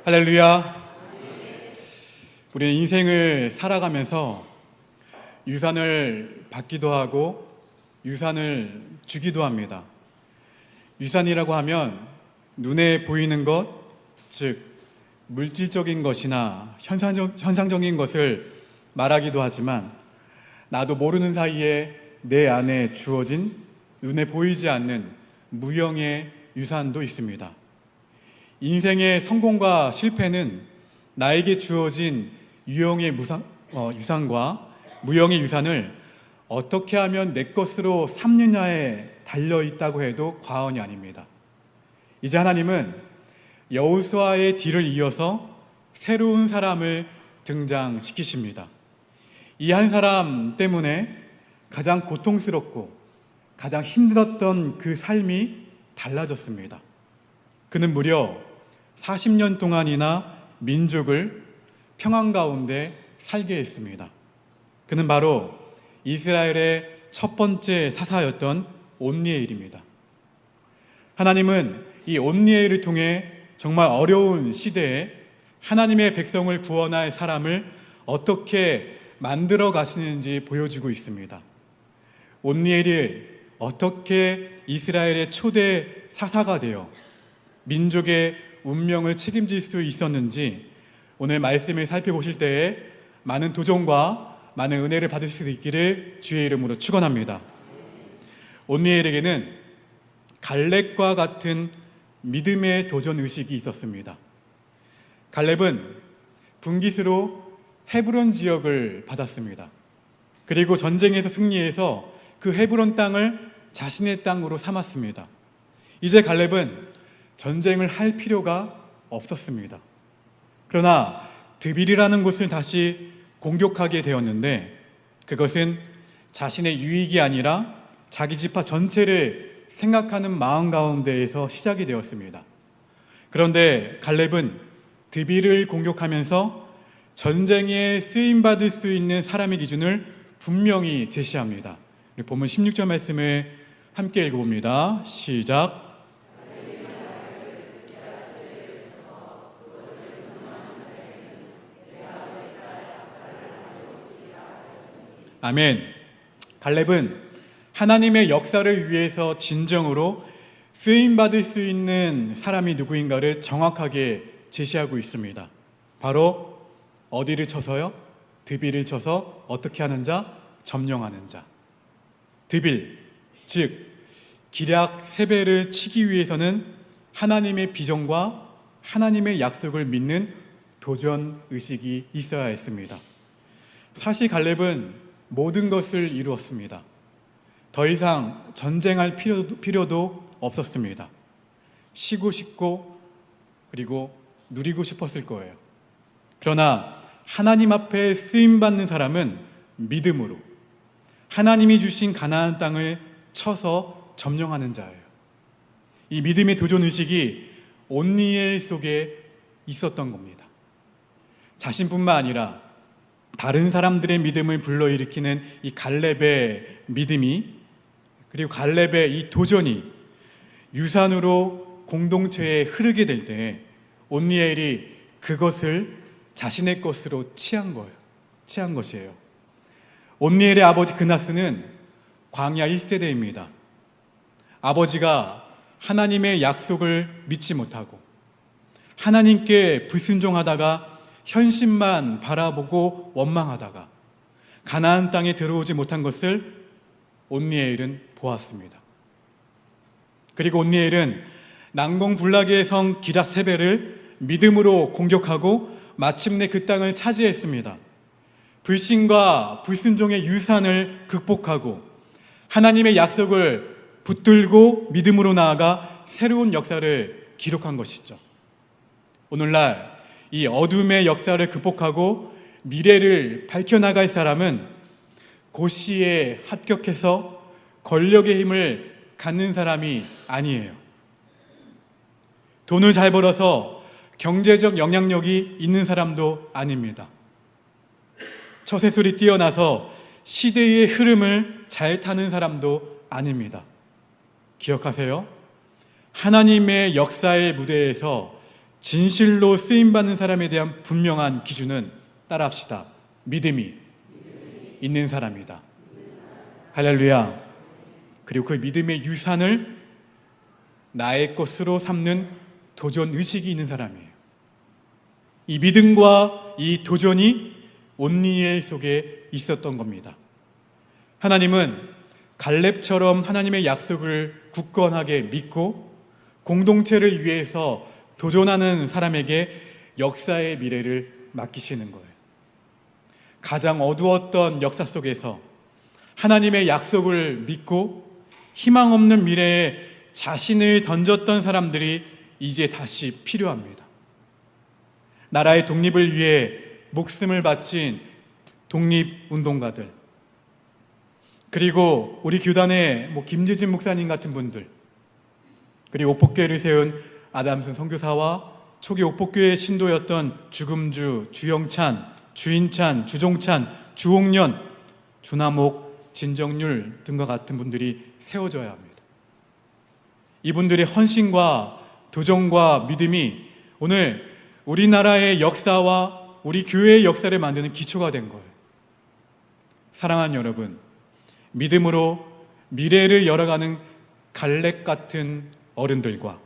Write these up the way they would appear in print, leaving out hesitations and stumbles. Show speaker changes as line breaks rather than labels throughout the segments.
할렐루야. 우리는 인생을 살아가면서 유산을 받기도 하고 유산을 주기도 합니다. 유산이라고 하면 눈에 보이는 것, 즉 물질적인 것이나 현상적인 것을 말하기도 하지만 나도 모르는 사이에 내 안에 주어진 눈에 보이지 않는 무형의 유산도 있습니다. 인생의 성공과 실패는 나에게 주어진 유형의 유산과 무형의 유산을 어떻게 하면 내 것으로 삼느냐에 달려있다고 해도 과언이 아닙니다. 이제 하나님은 여호수아의 뒤를 이어서 새로운 사람을 등장시키십니다. 이 한 사람 때문에 가장 고통스럽고 가장 힘들었던 그 삶이 달라졌습니다. 그는 무려 40년 동안이나 민족을 평안 가운데 살게 했습니다. 그는 바로 이스라엘의 첫 번째 사사였던 온니엘입니다. 하나님은 이 온니엘을 통해 정말 어려운 시대에 하나님의 백성을 구원할 사람을 어떻게 만들어 가시는지 보여주고 있습니다. 온니엘이 어떻게 이스라엘의 초대 사사가 되어 민족의 운명을 책임질 수 있었는지 오늘 말씀을 살펴보실 때에 많은 도전과 많은 은혜를 받을 수 있기를 주의 이름으로 축원합니다. 온니엘에게는 갈렙과 같은 믿음의 도전 의식이 있었습니다. 갈렙은 분깃으로 헤브론 지역을 받았습니다. 그리고 전쟁에서 승리해서 그 헤브론 땅을 자신의 땅으로 삼았습니다. 이제 갈렙은 전쟁을 할 필요가 없었습니다. 그러나 드빌이라는 곳을 다시 공격하게 되었는데 그것은 자신의 유익이 아니라 자기 지파 전체를 생각하는 마음 가운데에서 시작이 되었습니다. 그런데 갈렙은 드빌을 공격하면서 전쟁에 쓰임받을 수 있는 사람의 기준을 분명히 제시합니다. 본문 16절 말씀을 함께 읽어봅니다. 시작. 아멘. 갈렙은 하나님의 역사를 위해서 진정으로 쓰임받을 수 있는 사람이 누구인가를 정확하게 제시하고 있습니다. 바로 어디를 쳐서요? 드빌을 쳐서 어떻게 하는 자? 점령하는 자. 드빌, 즉 기럇 세벨을 치기 위해서는 하나님의 비전과 하나님의 약속을 믿는 도전 의식이 있어야 했습니다. 사실 갈렙은 모든 것을 이루었습니다. 더 이상 전쟁할 필요도 없었습니다. 쉬고 싶고 그리고 누리고 싶었을 거예요. 그러나 하나님 앞에 쓰임받는 사람은 믿음으로 하나님이 주신 가나안 땅을 쳐서 점령하는 자예요. 이 믿음의 도전의식이 온니엘 속에 있었던 겁니다. 자신뿐만 아니라 다른 사람들의 믿음을 불러일으키는 이 갈렙의 믿음이 그리고 갈렙의 이 도전이 유산으로 공동체에 흐르게 될 때 온니엘이 그것을 자신의 것으로 취한 것이에요. 온니엘의 아버지 그나스는 광야 1세대입니다. 아버지가 하나님의 약속을 믿지 못하고 하나님께 불순종하다가 현실만 바라보고 원망하다가 가나안 땅에 들어오지 못한 것을 온니엘은 보았습니다. 그리고 온니엘은 난공불락의 성 기럇 세벨을 믿음으로 공격하고 마침내 그 땅을 차지했습니다. 불신과 불순종의 유산을 극복하고 하나님의 약속을 붙들고 믿음으로 나아가 새로운 역사를 기록한 것이죠. 오늘날 이 어둠의 역사를 극복하고 미래를 밝혀나갈 사람은 고시에 합격해서 권력의 힘을 갖는 사람이 아니에요. 돈을 잘 벌어서 경제적 영향력이 있는 사람도 아닙니다. 처세술이 뛰어나서 시대의 흐름을 잘 타는 사람도 아닙니다. 기억하세요. 하나님의 역사의 무대에서 진실로 쓰임받는 사람에 대한 분명한 기준은 따라합시다. 믿음이 있는 사람이다. 할렐루야. 그리고 그 믿음의 유산을 나의 것으로 삼는 도전 의식이 있는 사람이에요. 이 믿음과 이 도전이 온니엘 속에 있었던 겁니다. 하나님은 갈렙처럼 하나님의 약속을 굳건하게 믿고 공동체를 위해서 도전하는 사람에게 역사의 미래를 맡기시는 거예요. 가장 어두웠던 역사 속에서 하나님의 약속을 믿고 희망 없는 미래에 자신을 던졌던 사람들이 이제 다시 필요합니다. 나라의 독립을 위해 목숨을 바친 독립운동가들, 그리고 우리 교단의 김지진 목사님 같은 분들, 그리고 오폭교회를 세운 아담슨 선교사와 초기 오폭교회의 신도였던 주금주, 주영찬, 주인찬, 주종찬, 주홍년, 주남옥, 진정률 등과 같은 분들이 세워져야 합니다. 이분들의 헌신과 도전과 믿음이 오늘 우리나라의 역사와 우리 교회의 역사를 만드는 기초가 된 거예요. 사랑하는 여러분, 믿음으로 미래를 열어가는 갈렙 같은 어른들과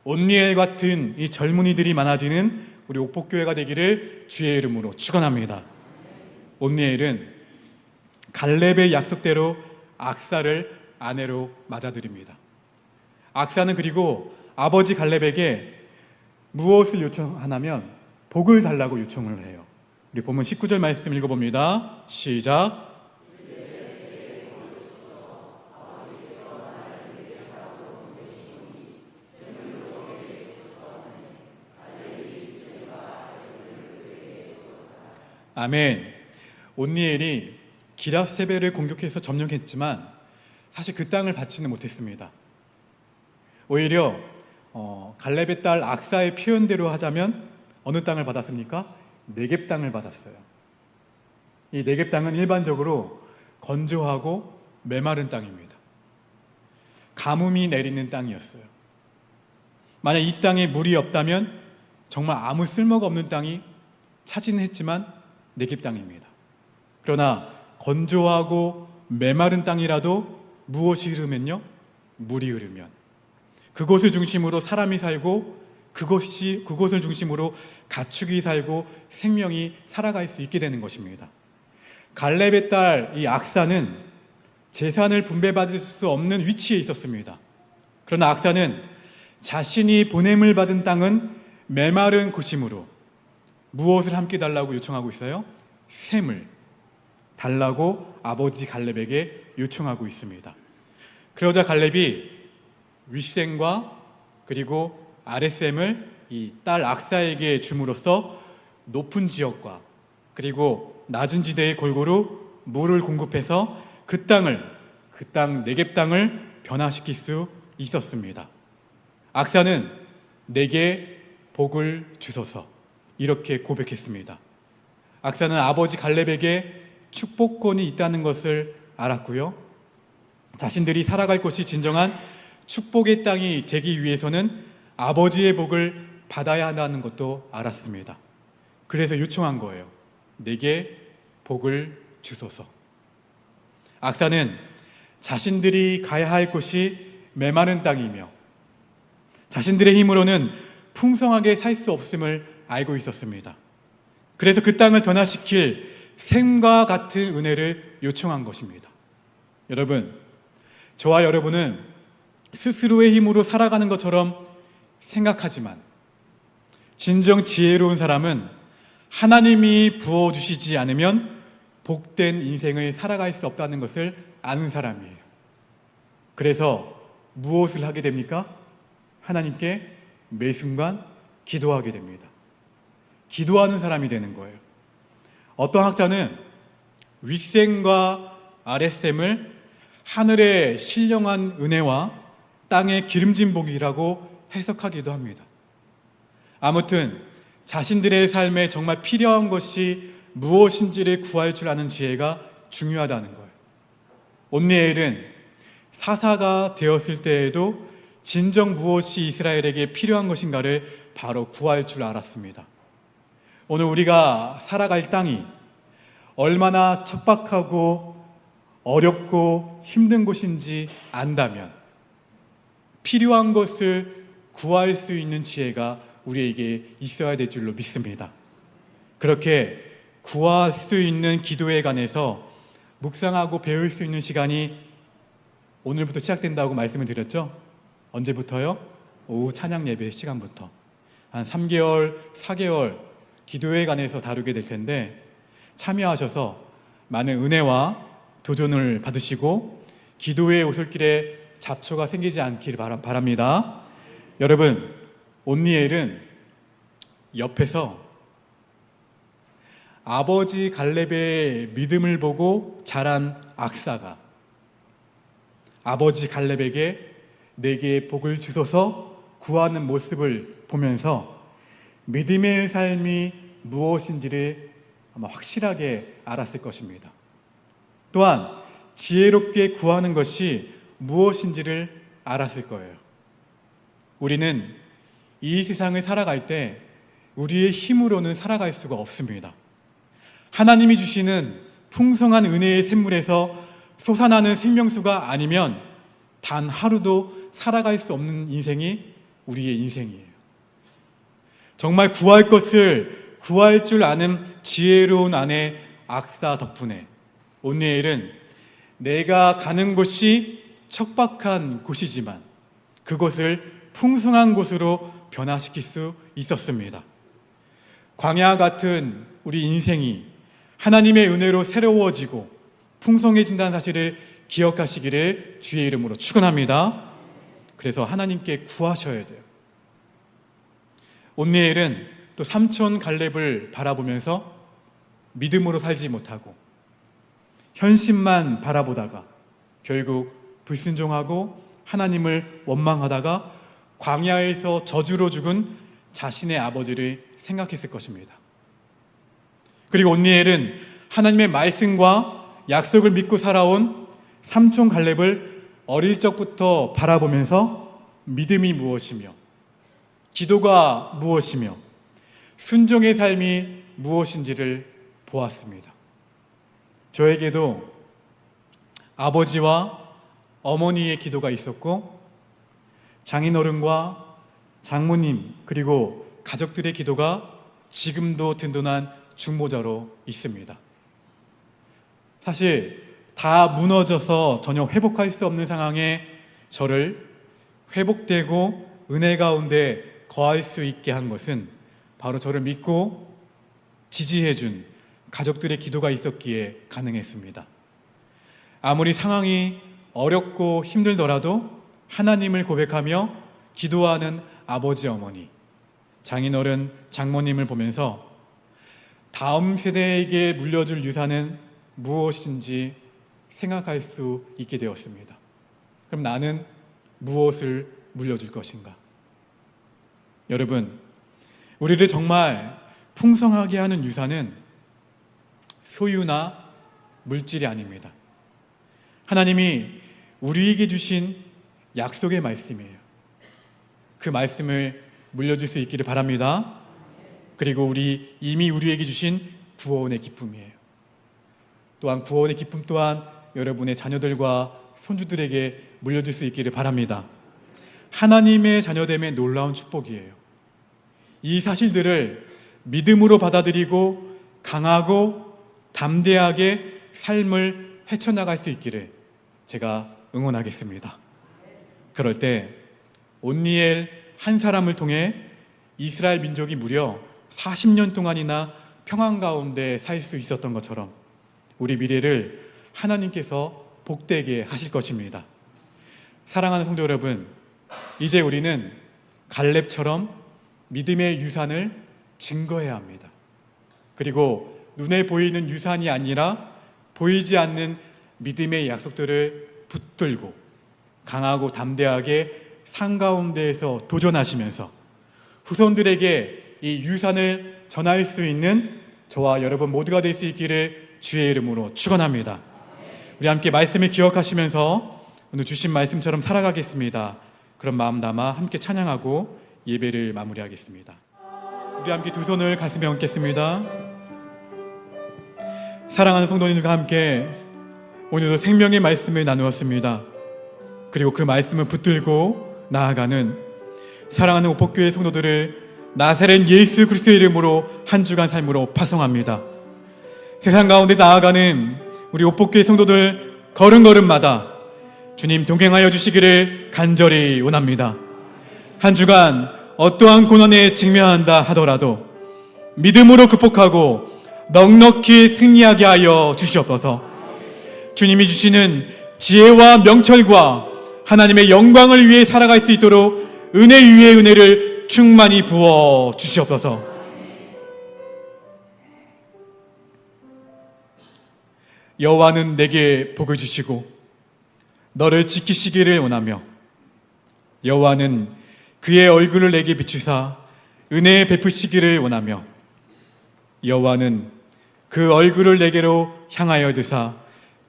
온니엘 같은 이 젊은이들이 많아지는 우리 옥복교회가 되기를 주의 이름으로 축원합니다. 온니엘은 갈렙의 약속대로 악사를 아내로 맞아들입니다. 악사는 그리고 아버지 갈렙에게 무엇을 요청하냐면 복을 달라고 요청을 해요. 우리 본문 19절 말씀 읽어봅니다. 시작. 아멘. 온니엘이 기라세벨을 공격해서 점령했지만 사실 그 땅을 받지는 못했습니다. 오히려 갈렙의 딸 악사의 표현대로 하자면 어느 땅을 받았습니까? 네겝 땅을 받았어요. 이 네겝 땅은 일반적으로 건조하고 메마른 땅입니다. 가뭄이 내리는 땅이었어요. 만약 이 땅에 물이 없다면 정말 아무 쓸모가 없는 땅이 차지는 했지만 네겝 땅입니다. 그러나 건조하고 메마른 땅이라도 무엇이 흐르면요? 물이 흐르면 그곳을 중심으로 사람이 살고 그곳을 중심으로 가축이 살고 생명이 살아갈 수 있게 되는 것입니다. 갈렙의 딸 이 악사는 재산을 분배받을 수 없는 위치에 있었습니다. 그러나 악사는 자신이 보냄을 받은 땅은 메마른 곳이므로 무엇을 함께 달라고 요청하고 있어요? 샘을 달라고 아버지 갈렙에게 요청하고 있습니다. 그러자 갈렙이 윗샘과 그리고 아랫샘을 이 딸 악사에게 줌으로써 높은 지역과 그리고 낮은 지대에 골고루 물을 공급해서 그 땅 네겝 땅을 변화시킬 수 있었습니다. 악사는 내게 복을 주소서 이렇게 고백했습니다. 악사는 아버지 갈렙에게 축복권이 있다는 것을 알았고요. 자신들이 살아갈 곳이 진정한 축복의 땅이 되기 위해서는 아버지의 복을 받아야 한다는 것도 알았습니다. 그래서 요청한 거예요. 내게 복을 주소서. 악사는 자신들이 가야 할 곳이 메마른 땅이며 자신들의 힘으로는 풍성하게 살 수 없음을 알고 있었습니다. 그래서 그 땅을 변화시킬 샘과 같은 은혜를 요청한 것입니다. 여러분, 저와 여러분은 스스로의 힘으로 살아가는 것처럼 생각하지만 진정 지혜로운 사람은 하나님이 부어주시지 않으면 복된 인생을 살아갈 수 없다는 것을 아는 사람이에요. 그래서 무엇을 하게 됩니까? 하나님께 매 순간 기도하게 됩니다. 기도하는 사람이 되는 거예요. 어떤 학자는 윗샘과 아랫샘을 하늘의 신령한 은혜와 땅의 기름진 복이라고 해석하기도 합니다. 아무튼 자신들의 삶에 정말 필요한 것이 무엇인지를 구할 줄 아는 지혜가 중요하다는 거예요. 온니엘은 사사가 되었을 때에도 진정 무엇이 이스라엘에게 필요한 것인가를 바로 구할 줄 알았습니다. 오늘 우리가 살아갈 땅이 얼마나 척박하고 어렵고 힘든 곳인지 안다면 필요한 것을 구할 수 있는 지혜가 우리에게 있어야 될 줄로 믿습니다. 그렇게 구할 수 있는 기도에 관해서 묵상하고 배울 수 있는 시간이 오늘부터 시작된다고 말씀을 드렸죠? 언제부터요? 오후 찬양 예배 시간부터 한 3개월, 4개월 기도에 관해서 다루게 될 텐데 참여하셔서 많은 은혜와 도전을 받으시고 기도의 오솔길에 잡초가 생기지 않기를 바랍니다. 여러분, 온니엘은 옆에서 아버지 갈렙의 믿음을 보고 자란 악사가 아버지 갈렙에게 내게 복을 주소서 구하는 모습을 보면서 믿음의 삶이 무엇인지를 아마 확실하게 알았을 것입니다. 또한 지혜롭게 구하는 것이 무엇인지를 알았을 거예요. 우리는 이 세상을 살아갈 때 우리의 힘으로는 살아갈 수가 없습니다. 하나님이 주시는 풍성한 은혜의 샘물에서 솟아나는 생명수가 아니면 단 하루도 살아갈 수 없는 인생이 우리의 인생이에요. 정말 구할 것을 구할 줄 아는 지혜로운 아내 악사 덕분에 온니엘은 내가 가는 곳이 척박한 곳이지만 그곳을 풍성한 곳으로 변화시킬 수 있었습니다. 광야 같은 우리 인생이 하나님의 은혜로 새로워지고 풍성해진다는 사실을 기억하시기를 주의 이름으로 축원합니다. 그래서 하나님께 구하셔야 돼요. 온니엘은 또 삼촌 갈렙을 바라보면서 믿음으로 살지 못하고 현실만 바라보다가 결국 불순종하고 하나님을 원망하다가 광야에서 저주로 죽은 자신의 아버지를 생각했을 것입니다. 그리고 온니엘은 하나님의 말씀과 약속을 믿고 살아온 삼촌 갈렙을 어릴 적부터 바라보면서 믿음이 무엇이며 기도가 무엇이며 순종의 삶이 무엇인지를 보았습니다. 저에게도 아버지와 어머니의 기도가 있었고 장인어른과 장모님 그리고 가족들의 기도가 지금도 든든한 중보자로 있습니다. 사실 다 무너져서 전혀 회복할 수 없는 상황에 저를 회복되고 은혜 가운데 거할 수 있게 한 것은 바로 저를 믿고 지지해준 가족들의 기도가 있었기에 가능했습니다. 아무리 상황이 어렵고 힘들더라도 하나님을 고백하며 기도하는 아버지, 어머니, 장인어른, 장모님을 보면서 다음 세대에게 물려줄 유산은 무엇인지 생각할 수 있게 되었습니다. 그럼 나는 무엇을 물려줄 것인가? 여러분, 우리를 정말 풍성하게 하는 유산은 소유나 물질이 아닙니다. 하나님이 우리에게 주신 약속의 말씀이에요. 그 말씀을 물려줄 수 있기를 바랍니다. 그리고 이미 우리에게 주신 구원의 기쁨이에요. 또한 구원의 기쁨 또한 여러분의 자녀들과 손주들에게 물려줄 수 있기를 바랍니다. 하나님의 자녀됨의 놀라운 축복이에요. 이 사실들을 믿음으로 받아들이고 강하고 담대하게 삶을 헤쳐나갈 수 있기를 제가 응원하겠습니다. 그럴 때 온니엘 한 사람을 통해 이스라엘 민족이 무려 40년 동안이나 평안 가운데 살 수 있었던 것처럼 우리 미래를 하나님께서 복되게 하실 것입니다. 사랑하는 성도 여러분, 이제 우리는 갈렙처럼 믿음의 유산을 증거해야 합니다. 그리고 눈에 보이는 유산이 아니라 보이지 않는 믿음의 약속들을 붙들고 강하고 담대하게 산 가운데에서 도전하시면서 후손들에게 이 유산을 전할 수 있는 저와 여러분 모두가 될 수 있기를 주의 이름으로 축원합니다. 우리 함께 말씀을 기억하시면서 오늘 주신 말씀처럼 살아가겠습니다. 그런 마음 담아 함께 찬양하고 예배를 마무리하겠습니다. 우리 함께 두 손을 가슴에 얹겠습니다. 사랑하는 성도님들과 함께 오늘도 생명의 말씀을 나누었습니다. 그리고 그 말씀을 붙들고 나아가는 사랑하는 오복교회 성도들을 나사렛 예수 그리스도의 이름으로 한 주간 삶으로 파송합니다. 세상 가운데 나아가는 우리 오복교회 성도들 걸음걸음마다 주님 동행하여 주시기를 간절히 원합니다. 한 주간 어떠한 고난에 직면한다 하더라도 믿음으로 극복하고 넉넉히 승리하게 하여 주시옵소서. 주님이 주시는 지혜와 명철과 하나님의 영광을 위해 살아갈 수 있도록 은혜 위에 은혜를 충만히 부어 주시옵소서. 여호와는 내게 복을 주시고 너를 지키시기를 원하며 여호와는 그의 얼굴을 내게 비추사 은혜 베푸시기를 원하며 여호와는 그 얼굴을 내게로 향하여 드사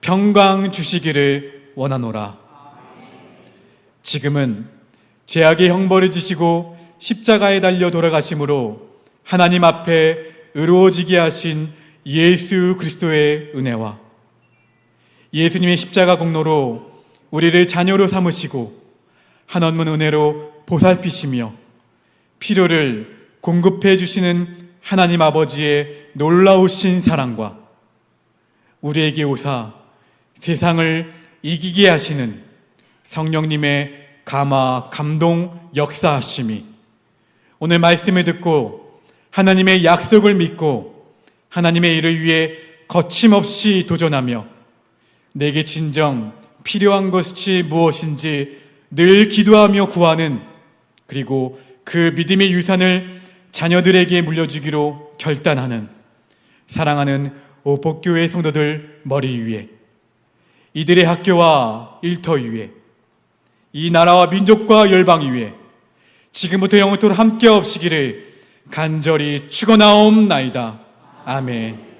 평강 주시기를 원하노라. 지금은 죄악의 형벌을 지시고 십자가에 달려 돌아가심으로 하나님 앞에 의로워지게 하신 예수 그리스도의 은혜와 예수님의 십자가 공로로 우리를 자녀로 삼으시고 한없는 은혜로 보살피시며 필요를 공급해 주시는 하나님 아버지의 놀라우신 사랑과 우리에게 오사 세상을 이기게 하시는 성령님의 감화, 감동, 역사하심이 오늘 말씀을 듣고 하나님의 약속을 믿고 하나님의 일을 위해 거침없이 도전하며 내게 진정 필요한 것이 무엇인지 늘 기도하며 구하는 그리고 그 믿음의 유산을 자녀들에게 물려주기로 결단하는 사랑하는 오복교회 성도들 머리 위에 이들의 학교와 일터 위에 이 나라와 민족과 열방 위에 지금부터 영원토록 함께 없으기를 간절히 축원하옵나이다. 아멘.